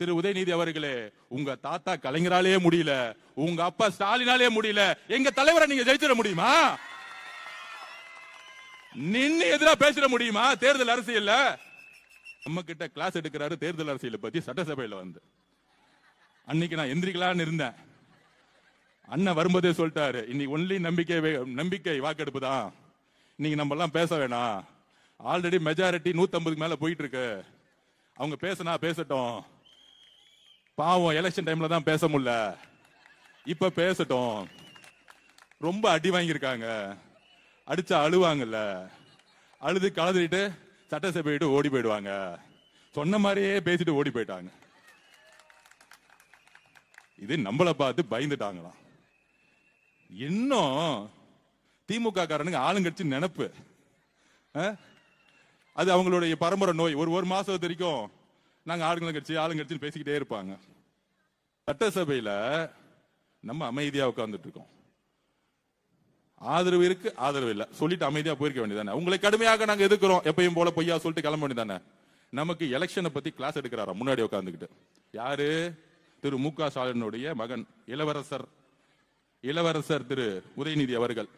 திரு உதயநிதி அவர்களே, உங்க தாத்தா கலைஞராலே முடியல, உங்க அப்பா ஸ்டாலினாலே முடியல, எங்க தலைவரை நீங்க ஜெயிச்சிட முடியுமா? நின்னு எதிரா பேசிட முடியுமா? தேர்தல் அரசியல்ல நம்ம கிட்ட கிளாஸ் எடுக்கிறாரு தேர்தல் அரசியலை பத்தி சட்டசபையில வந்து. அன்னைக்கு நான் எந்திரிக்கலான்னு இருந்தேன். அண்ணன் வரும்போதே சொல்லிட்டாரு, இன்னைக்கு ஒன்லி நம்பிக்கை வாக்கெடுப்பு தான், இன்னைக்கு நம்ம எல்லாம் பேச வேணாம், ஆல்ரெடி மெஜாரிட்டி 150 மேல போயிட்டு இருக்கு, அவங்க பேசினா பேசட்டும், பாவம் எலெக்ஷன் டைம்ல தான் பேச முடியல, இப்ப பேசட்டும், ரொம்ப அடி வாங்கியிருக்காங்க, அடிச்சா அழுவாங்கல்ல, அழுது கலந்துட்டு சட்டசபை விட்டு ஓடி போயிடுவாங்க, சொன்ன மாதிரியே பேசிட்டு ஓடி போயிட்டாங்க. இது நம்மளை பார்த்து பயந்துட்டாங்களாம். இன்னும் திமுக காரனுங்க ஆளுங்கட்சி நினைப்பு, அது அவங்களுடைய பரம்பரை நோய். ஒரு மாசம் வரைக்கும் நாங்க ஆளுங்கட்சின்னு பேசிக்கிட்டே இருப்பாங்க. சட்டசபையில நம்ம அமைதியா உட்கார்ந்துட்டு இருக்கோம். ஆதரவு இருக்கு, ஆதரவு இல்ல, சொல்லிட்டு அமைதியா போயிருக்க வேண்டியதானே. உங்களை கடுமையாக நாங்க எதிர்க்கிறோம், எப்பயும் போல பொய்யா சொல்லிட்டு கிளம்ப வேண்டியதானே. நமக்கு எலெக்ஷனை பத்தி கிளாஸ் எடுக்கிறாரா முன்னாடி உட்கார்ந்துக்கிட்டு. யாரு? திரு மு.க. ஸ்டாலினுடைய மகன் இளவரசர் திரு உதயநிதி அவர்கள்.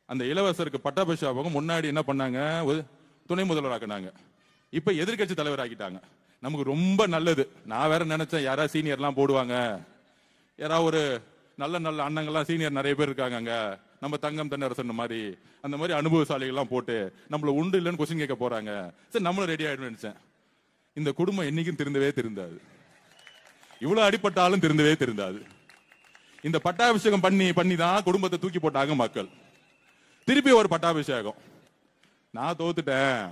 அந்த இளவரசருக்கு பட்டாபிஷேகம் முன்னாடி என்ன பண்ணாங்க, துணை முதல்வர் ஆக்கினாங்க, இப்ப எதிர்கட்சி தலைவர் ஆக்கிட்டாங்க. நமக்கு ரொம்ப நல்லது. நான் வேற நினைச்சேன் யாராவது சீனியர்லாம் போடுவாங்க, யாராவது ஒரு நல்ல நல்ல அண்ணங்கள்லாம் சீனியர் நிறைய பேர் இருக்காங்க அங்க, நம்ம தங்கம் தென்னரசன் மாதிரி அந்த மாதிரி அனுபவசாலிகள்லாம் போட்டு நம்மள உண்டு இல்லைன்னு கொஸ்டின் கேட்க போறாங்க. சரி நம்மளும் ரெடி ஆயிடும் நினைச்சேன். இந்த குடும்பம் என்னைக்கும் திருந்தாது, இவ்வளவு அடிப்பட்டாலும் திருந்தாது. இந்த பட்டாபிஷேகம் பண்ணி தான் குடும்பத்தை தூக்கி போட்டாங்க மக்கள். திருப்பி ஒரு பட்டாபிஷேகம். நான் தோத்துட்டேன்,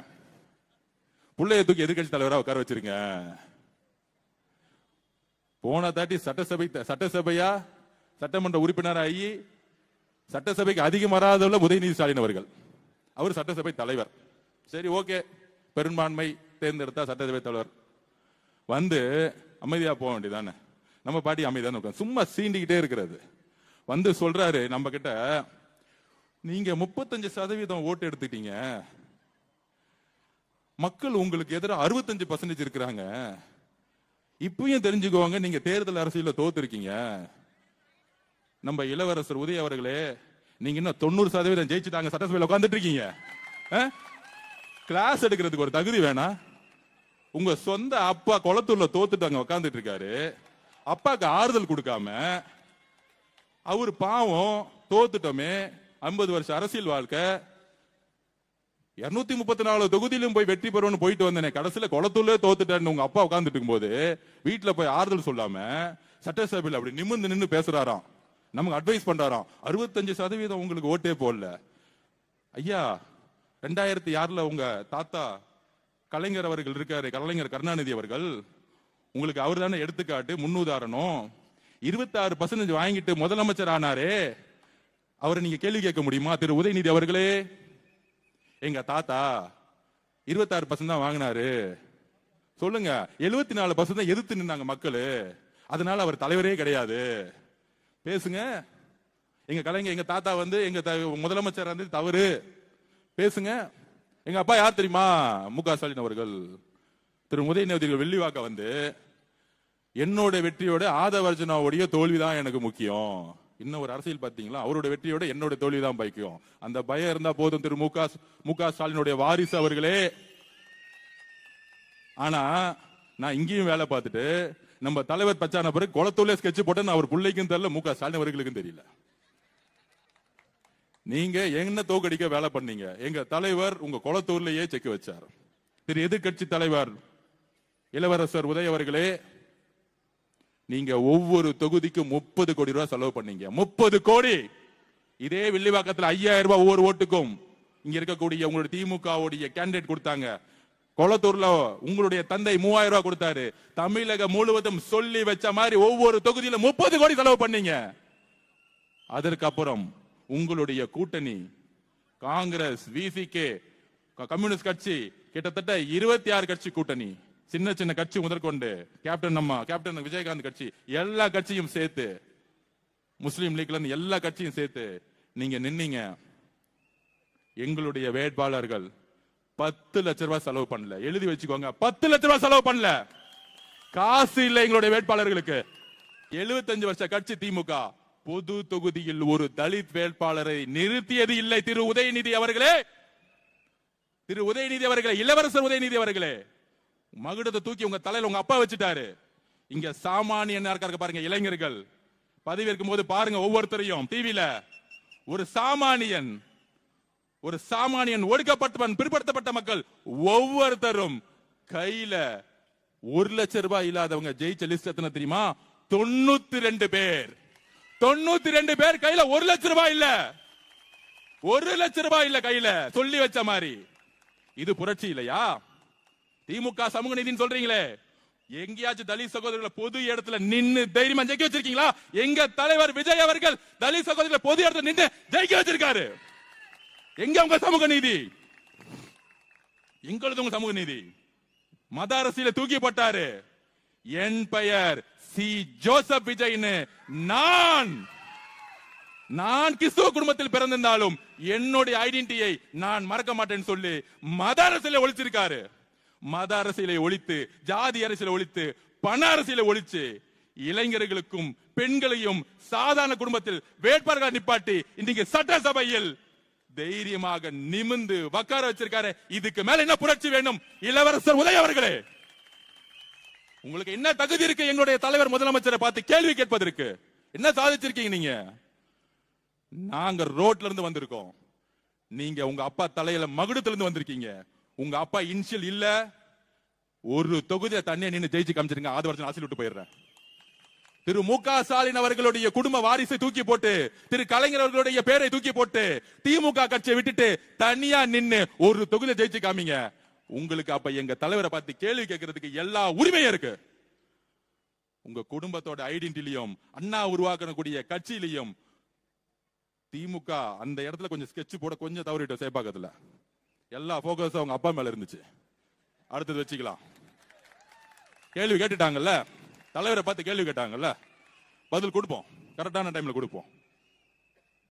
புள்ளைய தூக்கி எதிர்கட்சி தலைவரா உட்கார வச்சிருங்க. போன தாட்டி சட்டசபையா சட்டமன்ற உறுப்பினராகி சட்டசபைக்கு அதிகம் வராதவள்ள உதயநிதி ஸ்டாலின் அவர்கள். அவர் சட்டசபை தலைவர். சரி ஓகே, பெரும்பான்மை தேர்ந்தெடுத்தா சட்டசபை தலைவர் வந்து அமைதியா போக வேண்டியதானே. நம்ம பாட்டி அமைதியான உட்காந்து சும்மா சீண்டிக்கிட்டே இருக்கிறது. வந்து சொல்றாரு நம்ம கிட்ட, நீங்க 35% ஓட்டு எடுத்துட்டீங்க, மக்கள் உங்களுக்கு எதிராக 65% இருக்கிறாங்க, இப்பயும் தெரிஞ்சுக்கோங்க நீங்க தேர்தல் அரசியல தோத்துருக்கீங்க. நம்ம இளவரசர் உதய அவர்களே, நீங்க இன்னும் 90% ஜெயிச்சுட்டாங்க, சட்டசபையில் உட்கார்ந்துட்டு இருக்கீங்க. கிளாஸ் எடுக்கிறதுக்கு ஒரு தகுதி வேணா? உங்க சொந்த அப்பா குளத்தூர்ல தோத்துட்டாங்க உட்கார்ந்துட்டு இருக்காரு, அப்பாக்கு ஆறுதல் கொடுக்காம, அவரு பாவம் தோத்துட்டோமே, 50 வருஷம் அரசியல் வாழ்க்கை, 234 தொகுதியிலும் போய் வெற்றி பெறுவோம்னு போயிட்டு வந்தேனே, கடைசியில குளத்தூர்ல தோத்துட்டேன்னு உங்க அப்பா உட்கார்ந்துட்டு இருக்கும்போது வீட்டுல போய் ஆறுதல் சொல்லாம சட்டசபையில் அப்படி நிமிர்ந்து நின்று பேசுறாராம், நமக்கு அட்வைஸ் பண்றாராம். 65% உங்களுக்கு ஓட்டே போடல. ஐயா 2006 உங்க தாத்தா கலைஞர் அவர்கள் இருக்காரு, கலைஞர் கருணாநிதி அவர்கள், உங்களுக்கு அவர் தானே எடுத்துக்காட்டு, முன்னுதாரணம். 26% வாங்கிட்டு முதலமைச்சர் ஆனாரே, அவரை நீங்க கேள்வி கேட்க முடியுமா? திரு உதயநிதி அவர்களே, எங்க தாத்தா 26% தான் வாங்கினாரு சொல்லுங்க, 74% எதிர்த்து நின்னாங்க மக்கள், அதனால அவர் தலைவரே கிடையாது. பேசுங்க. எங்க தாத்தா வந்து எங்க முதலமைச்சர் வந்து தவறு பேசுங்க. எங்க அப்பா யார் தெரியுமா? மு.க. ஸ்டாலின் அவர்கள். திரு உதயநிதி வெள்ளிவாக்க வந்து, என்னோட வெற்றியோட ஆதவர்ஜனாவுடைய தோல்விதான் எனக்கு முக்கியம். இன்னும் ஒரு அரசியல் பாத்தீங்களா, அவருடைய வெற்றியோட என்னோட தோல்விதான் பைக்கும். அந்த பயம் இருந்தா போதும் திரு மு.க. ஸ்டாலினுடைய வாரிசு அவர்களே. ஆனா நான் இங்கேயும் வேலை பார்த்துட்டு நம்ம தலைவர் பச்சான பிறகு குளத்தூர்ல ஸ்கெட்ச் போட்டு அவர் பிள்ளைக்கும் தெரியல, மு.க. ஸ்டாலின் அவர்களுக்கும் தெரியல. நீங்க என்ன தோக்கடிக்க வேலை பண்ணீங்க? எங்க தலைவர் உங்க குளத்தூர்லயே செக் வச்சார். திரு எதிர்கட்சி தலைவர் இளவரசர் உதய அவர்களே, நீங்க ஒவ்வொரு தொகுதிக்கும் 30 கோடி ரூபாய் செலவு பண்ணீங்க. 30 கோடி. இதே வில்லிவாக்கத்தில் 5000 ரூபாய் ஒவ்வொரு ஓட்டுக்கும் இங்க இருக்கக்கூடிய உங்களுடைய திமுகவுடைய கேண்டிடேட் கொடுத்தாங்க. கொளத்தூர்ல உங்களுடைய தந்தை 3000 ரூபாய் கொடுத்தாரு. தமிழகம் முழுவதும் சொல்லி வச்ச மாதிரி ஒவ்வொரு தொகுதியில 30 கோடி செலவு பண்ணீங்க. அதற்கப்புறம் உங்களுடைய கூட்டணி காங்கிரஸ், விசிகே, கம்யூனிஸ்ட் கட்சி, கிட்டத்தட்ட 26 கட்சி கூட்டணி, சின்ன சின்ன கட்சி முதற்கொண்டு கேப்டன் விஜயகாந்த் கட்சி, எல்லா கட்சியும் சேர்த்து, முஸ்லீம் லீக்ல இருந்து எல்லா கட்சியும் சேர்த்து நீங்க நின்னீங்க. எங்களுடைய வேட்பாளர்கள் 10 லட்சம் ரூபாய் செலவு பண்ணல. எழுதி வச்சுக்கோங்க, 10 லட்சம் ரூபாய் செலவு பண்ணல. காசு இல்லை எங்களுடைய வேட்பாளர்களுக்கு. 75 வருஷ கட்சி திமுக பொது தொகுதியில் ஒரு தலித் வேட்பாளரை நிறுத்தியது இல்லை. திரு உதயநிதி அவர்களே, திரு உதயநிதி அவர்களே, இளவரசர் உதயநிதி அவர்களே, மகுடத்தை தூக்கி உங்க தலையில உங்க அப்பா வச்சுட்டாரு. இங்க சாமானியன் இருக்காரு பாருங்க, இளைஞர்கள் பதவி இருக்கும் போது பாருங்க ஒவ்வொருத்தரையும் டிவில. ஒரு சாமானியன் ஒடுக்கப்பட்டவன், பிற்படுத்தப்பட்ட மக்கள் ஒவ்வொருத்தரும் கையில 1 லட்சம் ரூபாய் இல்லாதவங்க ஜெயிச்ச லிஸ்ட் எத்தனை தெரியுமா? 92 பேர். 92 பேர் கையில 1 லட்சம் ரூபாய் இல்ல. 1 லட்சம் ரூபாய் இல்ல கையில, சொல்லி வச்ச மாதிரி. இது புரட்சி இல்லையா? திமுக சமூக நீதினு சொல்றீங்களே, எங்கேயாச்சும் தலித் சகோதரர்களை பொது இடத்துல நின்னு தைரியமா ஜெயிக்க வச்சிருக்கீங்களா? எங்க தலைவர் விஜய் அவர்கள் தலித் சகோதரர்களை பொது இடத்துல நின்று ஜெயிக்க வச்சிருக்காரு. எங்க உங்க சமூக நீதி? எங்களது உங்க சமூக நீதி? மத அரசியல தூக்கி போட்டாரு. என் பெயர் சி ஜோசப் விஜய்னு. நான் கிறிஸ்துவ குடும்பத்தில் பிறந்திருந்தாலும் என்னுடைய ஐடென்டிட்டியை நான் மறக்க மாட்டேன்னு சொல்லி மத அரசியலை ஒழிச்சிருக்காரு. மத அரசியலை ஒழித்து, ஜாதி அரசியலை ஒழித்து, பண அரசியலை ஒழிச்சு, இளைஞர்களுக்கும் பெண்களையும் சாதாரண குடும்பத்தில் வேட்பாளர்கள் நிப்பாட்டி இன்னைக்கு சட்டசபையில் தைரியமாக நிமிந்து உட்கார வச்சிருக்காரு. இதுக்கு மேல என்ன புரட்சி வேணும்? இளவரசர் உதய அவர்களே, உங்களுக்கு என்ன தகுதி இருக்கு எங்களுடைய தலைவர் முதலமைச்சரை பார்த்து கேள்வி கேட்பதற்கு? என்ன சாதிச்சிருக்கீங்க நீங்க? நாங்க ரோட்ல இருந்து வந்திருக்கோம். நீங்க உங்க அப்பா தலையில மகுடத்துல இருந்து வந்திருக்கீங்க. உங்க அப்பா இன்சியல் இல்ல. ஒரு தொகுதியை தண்ணியை நின்று ஜெயிச்சு காமிச்சிருங்க. 6 வருஷம் ஆசில் விட்டு போயிடுறேன். திரு மு க ஸ்டாலின் அவர்களுடைய குடும்ப வாரிசை தூக்கி போட்டு, திரு கலைஞர் அவர்களுடைய பேரை தூக்கி போட்டு, திமுக கட்சியை விட்டுட்டு தனியா நின்னு ஒரு தொகுதியை ஜெயிச்சு காமிங்க. உங்களுக்கு அப்ப எங்க தலைவரை பார்த்து கேள்வி கேட்கறதுக்கு எல்லா உரிமையும் இருக்கு. உங்க குடும்பத்தோட ஐடென்டிட்டிலையும் அண்ணா உருவாக்கக்கூடிய கட்சியிலையும் திமுக அந்த இடத்துல கொஞ்சம் ஸ்கெட்ச் போட கொஞ்சம் தவறிட்டு சேப்பாக்கத்துல எல்லா போக்கஸ் அவங்க அப்பா மேல இருந்துச்சு. அடுத்தது வச்சுக்கலாம். கேள்வி கேட்டுட்டாங்கல்ல, தலைவரை பார்த்து கேள்வி கேட்டாங்கல்ல, பதில் கொடுப்போம், கரெக்டான டைம்ல கொடுப்போம்.